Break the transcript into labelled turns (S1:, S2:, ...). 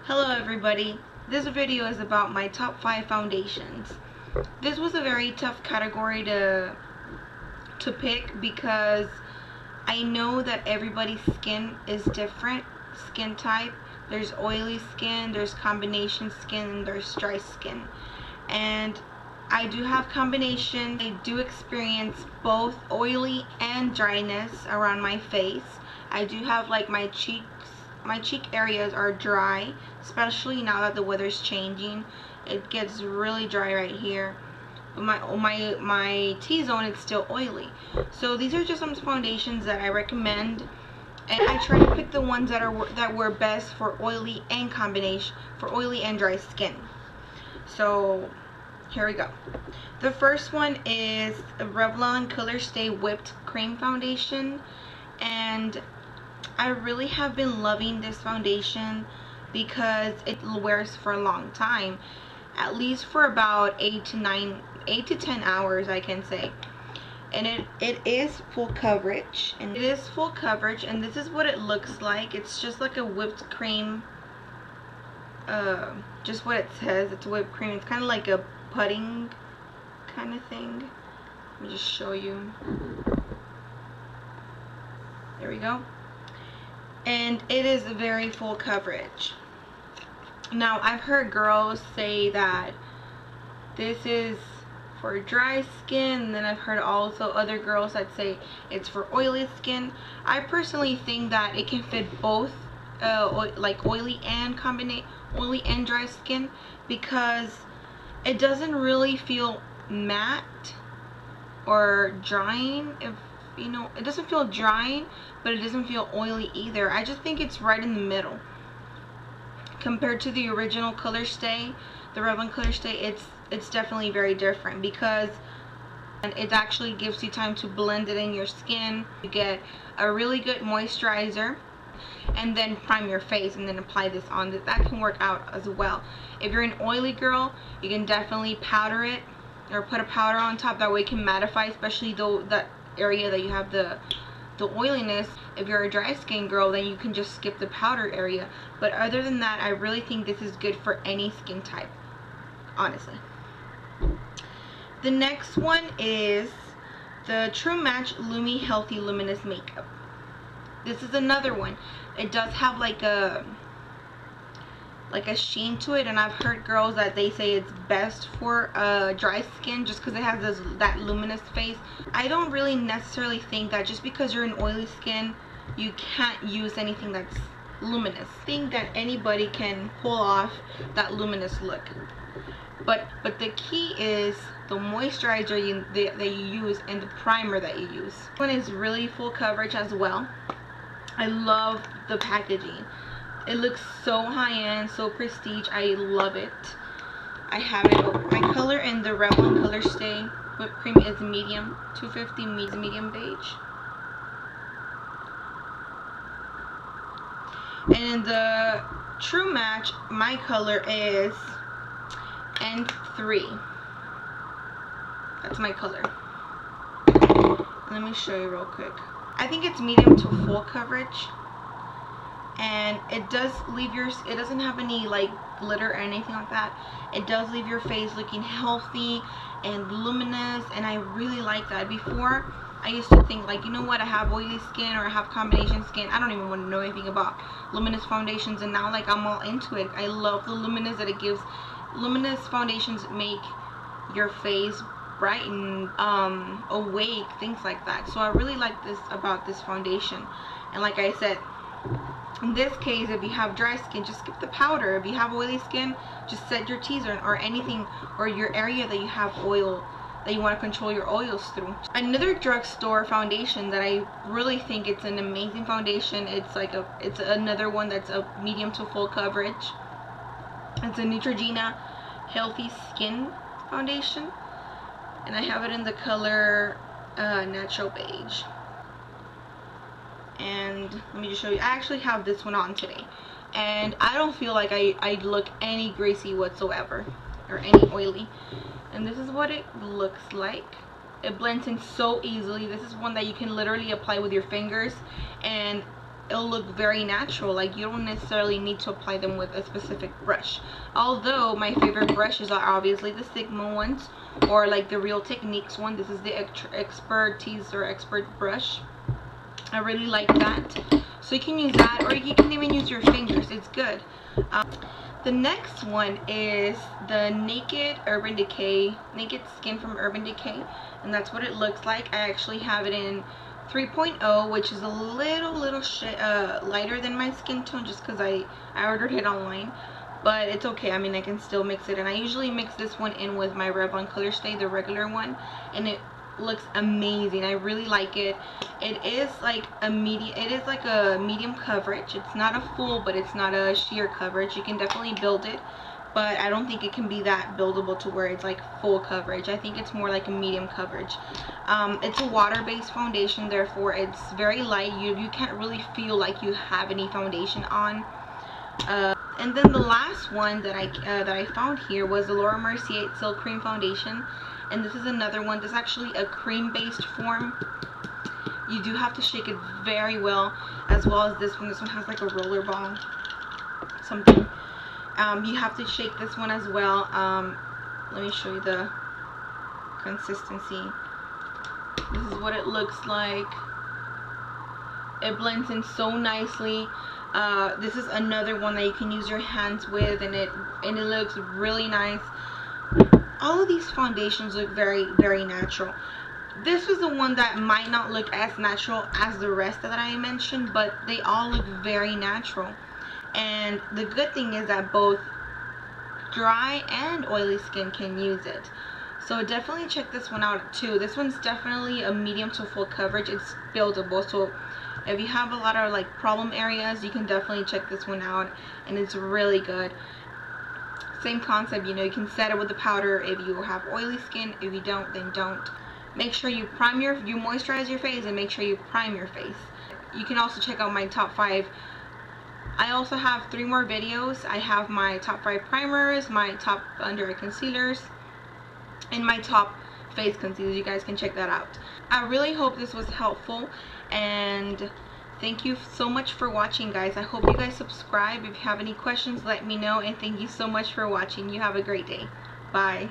S1: Hello everybody, this video is about my top 5 foundations. This was a very tough category to pick because I know that everybody's skin is different, skin type. There's oily skin, there's combination skin, and there's dry skin. And I do have combination. I do experience both oily and dryness around my face. I do have like my cheek areas are dry, especially now that the weather's changing. It gets really dry right here. But my T-zone is still oily. So these are just some foundations that I recommend, and I try to pick the ones that were best for oily and dry skin. So here we go. The first one is a Revlon Color Stay Whipped Cream Foundation, and I really have been loving this foundation because it wears for a long time, at least for about 8 to 10 hours, I can say. And it is full coverage, and this is what it looks like. It's just like a whipped cream, just what it says. It's whipped cream. It's kind of like a pudding kind of thing. Let me just show you. There we go. And it is very full coverage. Now, I've heard girls say that this is for dry skin, and then I've heard also other girls that say it's for oily skin. I personally think that it can fit both, like oily and dry skin, because it doesn't really feel matte or drying. You know, it doesn't feel drying, but it doesn't feel oily either. I just think it's right in the middle. Compared to the original Color Stay, the Revlon Color Stay, it's definitely very different, because it actually gives you time to blend it in your skin. You get a really good moisturizer, and then prime your face, and then apply this on. That can work out as well. If you're an oily girl, you can definitely powder it, or put a powder on top. That way it can mattify, especially though that area that you have the oiliness. If you're a dry skin girl, then you can just skip the powder area. But other than that, I really think this is good for any skin type, honestly. The next one is the True Match Lumi Healthy Luminous Makeup. This is another one. It does have like a sheen to it, and I've heard girls that they say it's best for dry skin just because it has that luminous face. I don't really necessarily think that just because you're an oily skin you can't use anything that's luminous. I think that anybody can pull off that luminous look, but the key is the moisturizer that you use and the primer that you use. This one is really full coverage as well. I love the packaging. It looks so high-end, so prestige. I love it. I have it. My color in the Revlon Color Stay Whipped Cream is medium, 250 medium beige. And in the True Match, my color is N3. That's my color. Let me show you real quick. I think it's medium to full coverage. And it does leave it doesn't have any like glitter or anything like that. It does leave your face looking healthy and luminous, and I really like that. Before, I used to think like, you know what, I have oily skin or I have combination skin, I don't even want to know anything about luminous foundations, and now like I'm all into it. I love the luminous that it gives. Luminous foundations make your face bright and awake, things like that. So I really like this about this foundation. And like I said, in this case, if you have dry skin, just skip the powder. If you have oily skin, just set your T-zone or anything, or your area that you have oil, that you want to control your oils through. Another drugstore foundation that I really think it's an amazing foundation. It's another one that's a medium to full coverage. It's a Neutrogena Healthy Skin Foundation, and I have it in the color Natural Beige. And let me just show you. I actually have this one on today, and I don't feel like I look any greasy whatsoever or any oily. And this is what it looks like. It blends in so easily. This is one that you can literally apply with your fingers, and it'll look very natural. Like, you don't necessarily need to apply them with a specific brush. Although my favorite brushes are obviously the Sigma ones, or like the Real Techniques one. This is the Expertise or Expert brush. I really like that. So you can use that, or you can even use your fingers. It's good. The next one is the Naked Skin from Urban Decay, and that's what it looks like. I actually have it in 3.0, which is a little lighter than my skin tone, just because I ordered it online. But it's okay. I mean, I can still mix it, and I usually mix this one in with my Revlon Color Stay, the regular one, and it looks amazing. I really like it. It is like a medium coverage. It's not a full, but it's not a sheer coverage. You can definitely build it, but I don't think it can be that buildable to where it's like full coverage. I think it's more like a medium coverage. It's a water-based foundation, therefore it's very light. You can't really feel like you have any foundation on. And then the last one that I found here was the Laura Mercier Silk Cream Foundation, and this is another one. This is actually a cream-based form. You do have to shake it very well, as well as this one. This one has like a roller ball, something. You have to shake this one as well. Let me show you the consistency. This is what it looks like. It blends in so nicely. This is another one that you can use your hands with, and it looks really nice. All of these foundations look very, very natural. This was the one that might not look as natural as the rest that I mentioned, but they all look very natural. And the good thing is that both dry and oily skin can use it. So definitely check this one out too. This one's definitely a medium to full coverage. It's buildable, so if you have a lot of like problem areas, you can definitely check this one out, and it's really good. Same concept, you know, you can set it with the powder if you have oily skin. If you don't, then don't. Make sure you moisturize your face, and make sure you prime your face. You can also check out my top 5. I also have 3 more videos. I have my top 5 primers, my top under eye concealers, and my top face concealers. You guys can check that out. I really hope this was helpful, and thank you so much for watching, guys. I hope you guys subscribe. If you have any questions, let me know, and thank you so much for watching. You have a great day. Bye.